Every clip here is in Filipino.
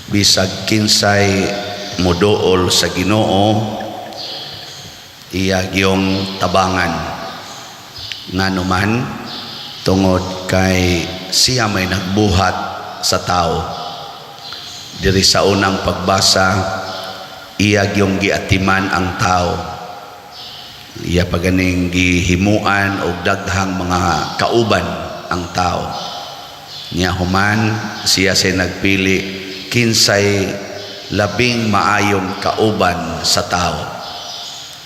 bisag kinsay moduol sa Ginoo iya giyong tabangan nganuman tungod kay siya may nagbuhat sa tao. Diri sa unang pagbasa iya giyong giatiman ang tao, iya paganing gihimuan og daghang mga kauban ang tao. Nya human siya say nagpili kinsay labing maayong kauban sa tao.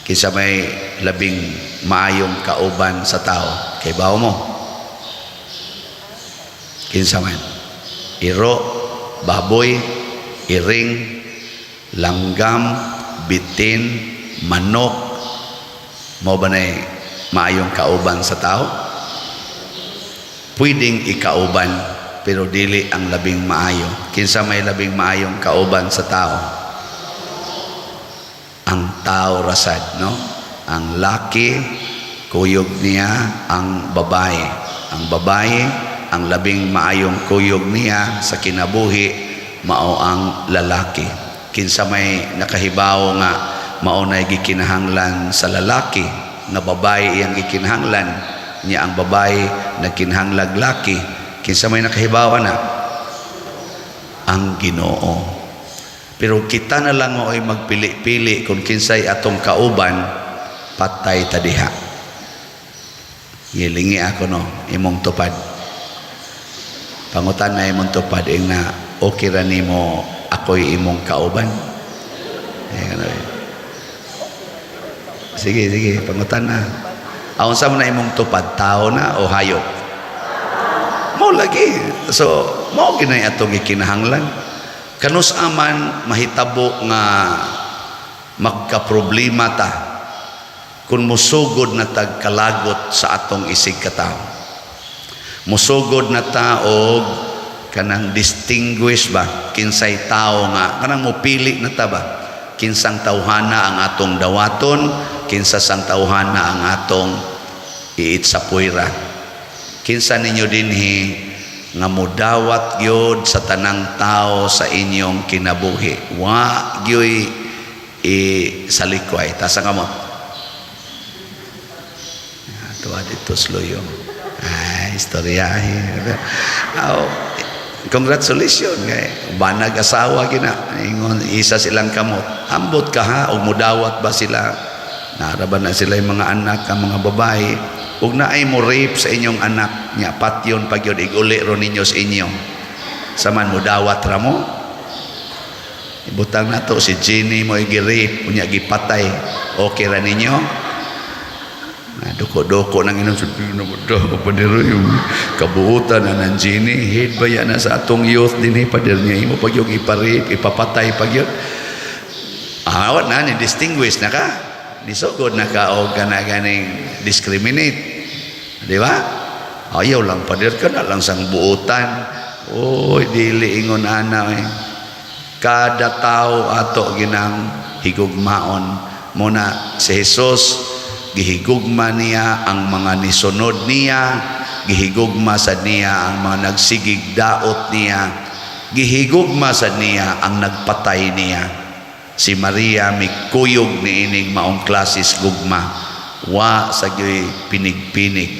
Kinsa may labing maayong kauban sa tao? Kay bawo mo. Kinsa man? Iro, baboy, iring, langgam, bitin, manok. Mao ba nay maayong kauban sa tao? Pwedeng ikauban pero dili ang labing maayo. Kinsa may labing maayong kauban sa tao? Ang tao rasad, no? Ang laki kuyog niya ang babae. Ang babae ang labing maayong kuyog niya sa kinabuhi mao ang lalaki. Kinsa may nakahibaw nga mao nay gikinahanglan sa lalaki nga babae iyang gikinahanglan niya ang babae nagkinahanglag laki. Kinsa may nakahibaw na? Ang Ginoo. Pero kita na lang mo'y magpili-pili kung kinsay atong kauban, patay tadiha. Gilingi ako no, imong tupad. Pangutan na imong tupad, na okay ra nimo ako'y imong kauban. Sige, pangutan na. Aun sa mo na imong tupad, tao na o hayop? Mo lagi. So, mo ginay atong ikinahanglan. Kanus aman mahitabo nga magkaproblema ta kung musugod na tagkalagot sa atong isig katao. Musugod na ta og kanang distinguish ba kinsay tao nga kanang mupili na ta ba kinsang tawhana ang atong dawaton, kinsa sang tawhana ang atong iitsapuira. Kinsa ninyo dinhi nga mudawat gyud sa tanang tao sa inyong kinabuhi, wa gyoy salikway tasa nga mo tuwa dito sluyong istorya congratulations kay banag asawa gina ingon isa silang kamot ambot ka ha og mudawat ba sila naraban na sila yung mga anak ang mga babae ug naay mo rape sa inyong anak nya patyon pag yun iguli ro ninyo sa inyo saman mo dawat ra mo ibutang nato si Jenny mo igi-rape unya gipatay okay ra ninyo duko-duko nang inom sabihin na padero yung kabuutan na ng Jenny head ba yan na sa atong youth din pader niya imo pag yung iparip ipapatay pag yun awat na ni distinguish na ka nisugod na ka o ganing discriminate. Di ba? Ayaw lang pader ka na lang sang buutan. Oy, dili ingon ana eh. Kada tao ato ginang higugmaon muna si Jesus gihigugma niya ang mga nisunod niya, gihigugma sa niya ang mga nagsigig daot niya, gihigugma sa niya ang nagpatay niya. Si Maria mikuyog ni ining maong klasis gugma wa sa gyoy pinig-pinig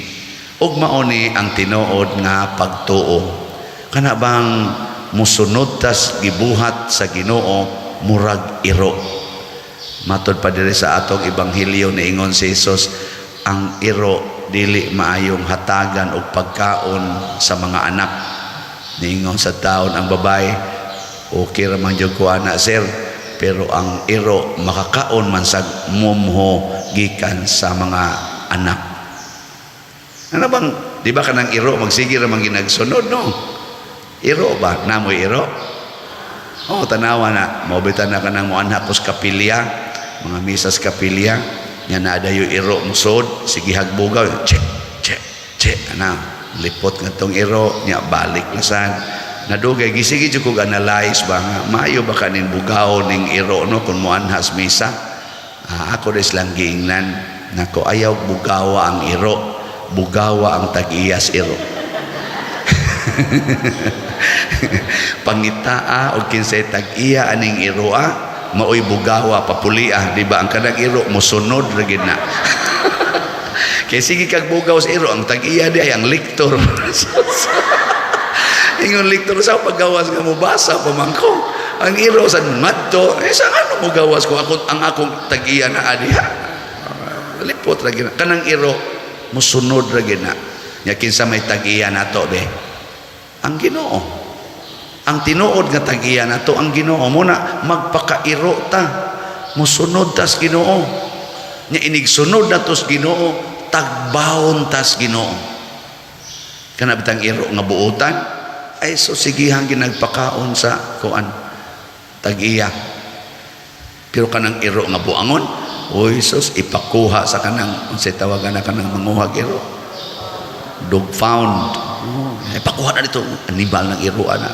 ug mao ni ang tinuod nga pagtuo kana bang musunod tas gibuhat sa Ginoo murag iro. Matod pa diri sa atong ebanghelyo niingon si Jesus ang iro dili maayong hatagan og pagkaon sa mga anak. Niingon sa taon ang babae okay ra man jud ko ana sir pero ang iro makakaon man sa mumho gikan sa mga anak. Ano bang di ba kanang iro magsige ra man ginagsunod no? Iro ba namoy iro? Oh tanawa na mobitan na kanang mo anak kus kapilya mga misas kapilya nya na dayo iro musod sige hagbugaw che ana lipot ngatong iro nya balik na sad nadugay gisigi jud ko analyze ba nga maayo ba kanin bugaw ning iro no kun moanhas misa ako des lang giingnan nako ayaw bugawa ang iro bugawa ang tag-iyas iro Pangitaa o kinsay tag-iya aning iroa, maoy bugawa papulia, di ba? Ang kanang iro musunod ra gid na. Kaya sige kag bugaw sa iro, ang tag-iya di ay ang liktor. Ingon liktor sa paggawas nga mo basa pamangko. Ang iro sa madto, sa ano mo gawas ko ang akong tag-iya na adiha. Lipot ra gid na. Kanang iro musunod ra gid na. Nya kinsa may tag-iya nato be? Ang Ginoo. Ang tinuod nga tag-iya nato ang Ginoo. Muna magpakairo ta. Musunod tas Ginoo. Nya inig sunod na tos Ginoo, tagbawon tas Ginoo. Kana bitang iro nga buotan ay so sigihang ginagpakaon sa kuan tag-iya. Pero kanang iro nga buangon, oy sus ipakuha sa kanang unsay tawagan na kanang manguhag iro. Dog found. Ipakuha na dito, anibal ng iro na.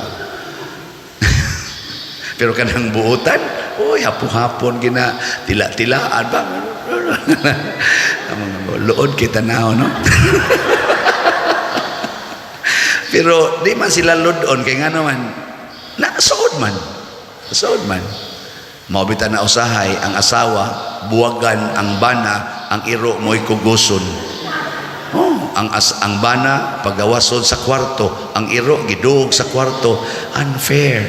Pero kanang buotan, oy hapon-hapon gina tila-tilaan ba? Luod kita na no. Pero di man sila ludon kay nga naman nasuod man. Nasuod man. Maobitan na usahay ang asawa, buwagan ang bana, ang iro mo'y kuguson. Ang bana pagawason sa kwarto, ang iro gidug sa kwarto. Unfair.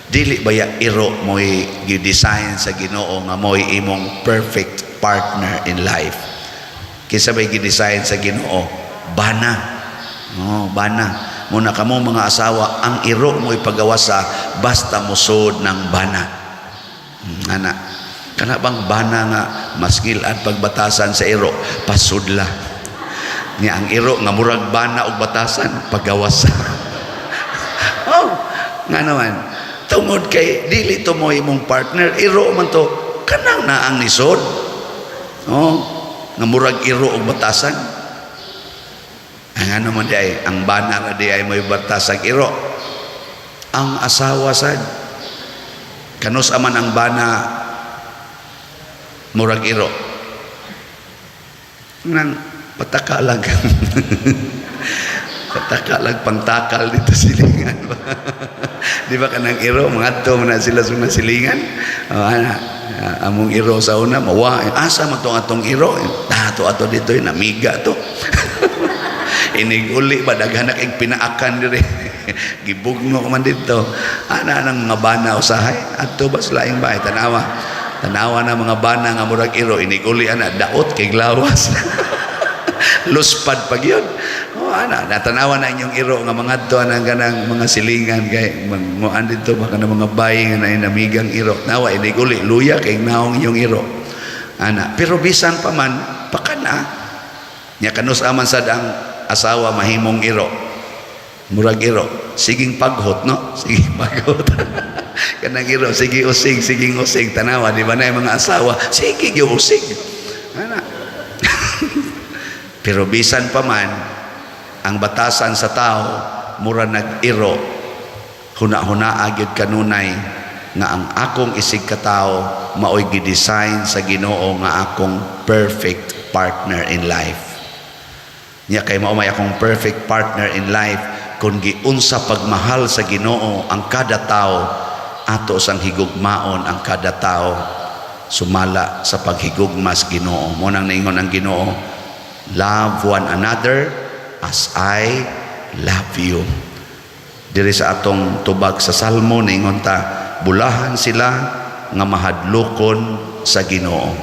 Dili ba ya iro mo'y gidesign sa Ginoo nga mo'y imong perfect partner in life? Kinsa ba'y gidesign sa Ginoo? Bana. Bana. Muna kamo mga asawa, ang iro mo'y pagawasa basta musod ng bana. Ana. Kana bang bana nga maskil at pagbatasan sa iro pasudla. Nya ang iro nga murag bana og batasan pagawasa. Nga naman. Tungod kay dili to mo imong partner, iro man to kanang na ang nisod. Nga murag iro og batasan. Ang ano man di ay ang bana ra di ay mo'y batasag iro. Ang asawa sad kanus aman ang bana murag iro. Nang pataka lang. Pataka lang pangtakal dito silingan. Di ba kanang iro mangadto man sila sa silingan? Among iro sa una mawa asa man tong atong iro ato dito namiga to. Inig uli ba daghanak ing pinaakan dire. Gibugno man dito. Ana nang mga bana usahay adto ba sa laing bahay tanawa na mga bana nga murag iro inig uli ana daot kay glawas. Luspad pag yun. Ana natanawa na inyong iro nga mga adto nang ganang mga silingan kay muan dito baka na mga bayi nga namigang iro. Nawa inig uli luya kay naong inyong iro. Ana pero bisan pa man pakana nya kanus aman sad ang asawa mahimong iro murag iro siging paghot no siging paghot kanang iro sige usig tanawa di ba na yung mga asawa sige gyud usig ana. Pero bisan pa man ang batasan sa tao mura nag-iro huna-huna gyud kanunay nga ang akong isig ka tao maoy gidesign sa Ginoo nga akong perfect partner in life. Nya kay mao may akong perfect partner in life kung giunsa pagmahal sa Ginoo ang kada tao ato sang higugmaon ang kada tao sumala sa paghigugma sa Ginoo. Mo nang naingon ang Ginoo, love one another as I love you. Diri sa atong tubag sa Salmo naingon ta, bulahan sila nga mahadlokon sa Ginoo.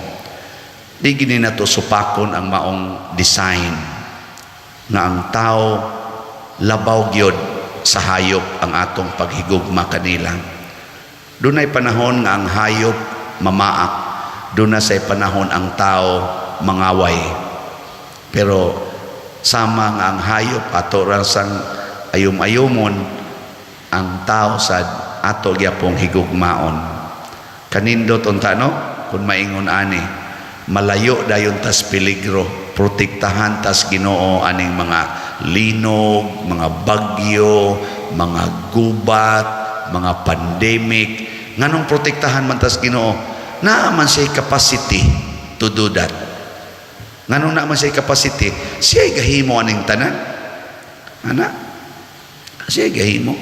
Di gini nato supakon ang maong design nga ang tao labaw gyud sa hayop ang atong paghigugma kanila. Dunay panahon nga ang hayop mamaak, dunay say panahon ang tao mangaway. Pero sama nga ang hayop ato rasang ayom-ayomon, ang tao sad ato gyapong higugmaon. Kanindot unta no kun maingon ani, malayo dayon tas peligro, protektahan tas Ginoo aning mga linog, mga bagyo, mga gubat, mga pandemic. Nganong protektahan man tas Ginoo? Naa man siya capacity to do that. Nganong naa man siya capacity? Siya gahimo aning tanan. Ana, sige himo.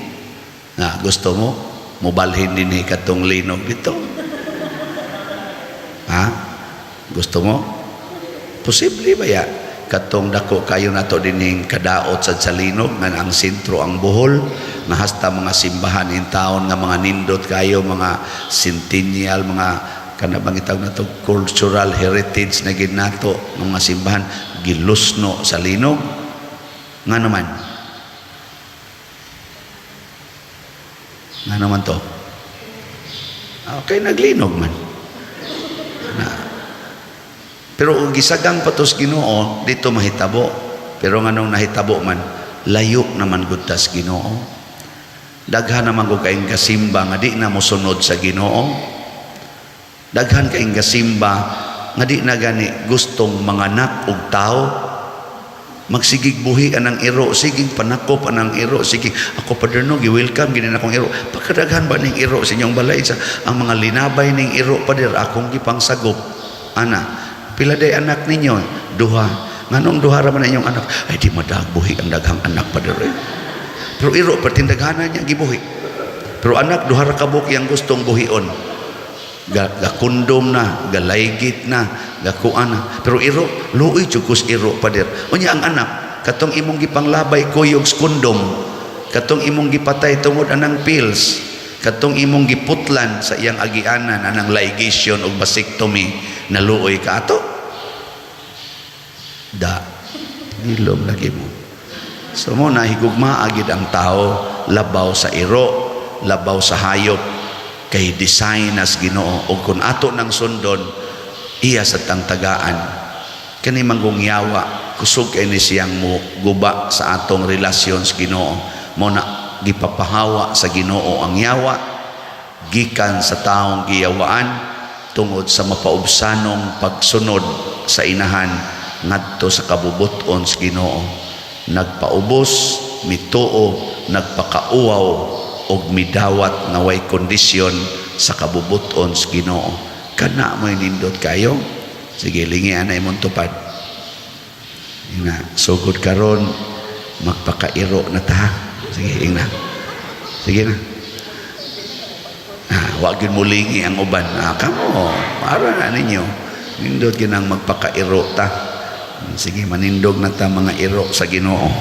Na gusto mo mobalhin din katong linog dito. Ha? Gusto mo? Posible ba ya? Katong dako kayo nato dining kadaot sa linog nga ang sentro ang Bohol, nga hasta mga simbahan in taon nga mga nindot kayo, mga centennial, mga kanabang itawag na to cultural heritage na ginato ng mga simbahan gilusno sa linog nga naman to okay naglinog man na, pero gisagang patos Ginoo dito mahitabo, pero nganong nahitabo man layo naman gud tas Ginoo, daghan naman ko kaing kasimba nga di na mosunod sa Ginoo, daghan kaing gasimba nga di na gani gustong manganak og tao, magsigig buhi anang iro, sigig panakop anang iro, sigig ako paderno gi-welcome gini na akong iro, pagkadaghan ba ning iro sa inyong balay sa ang mga linabay ning iro pader akong gipangsagop. Ana, pila day anak ninyo? Duha. Nganong duha ra man inyong anak? Ay di madagbuhi ang daghang anak pader. Pero iro patindaghanan niya gibuhi. Pero anak duha ra ka buhi ang gustong buhion. Gakundom na, galaygit na, gakuan na. Pero iro, luoy chukos iro pader. Unya ang anak, katong imong gipanglabay kuyog kondom, katong imong gipatay tungod anang pills, katong imong giputlan sa iyang agianan anang ligation o vasectomy, na luoy ka ato. Da, ilom lagi mo. So mo na higugma agid ang tao, labaw sa iro, labaw sa hayop, kay design as Ginoo, o kung ato ng sundon iya sa tangtagaan kani manggungyawa kusog kay ni siyang mo guba sa atong relasyon sa Ginoo, mo na gipapahawa sa Ginoo ang yawa gikan sa taong giyawaan tungod sa mapaubsanong pagsunod sa inahan ngadto sa kabubuton sa Ginoo, nagpaubos, mituo, nagpakauaw og midawat na way kondisyon sa kabubuton sa Ginoo. Kana mo nindot kayo, sige lingian na imong tupad ina sugod karon magpakairo na ta, sige ina, sige na wag yun mo lingi ang uban, kamo para na ninyo nindot ginang magpakairo ta, sige manindog na ta mga iro sa Ginoo.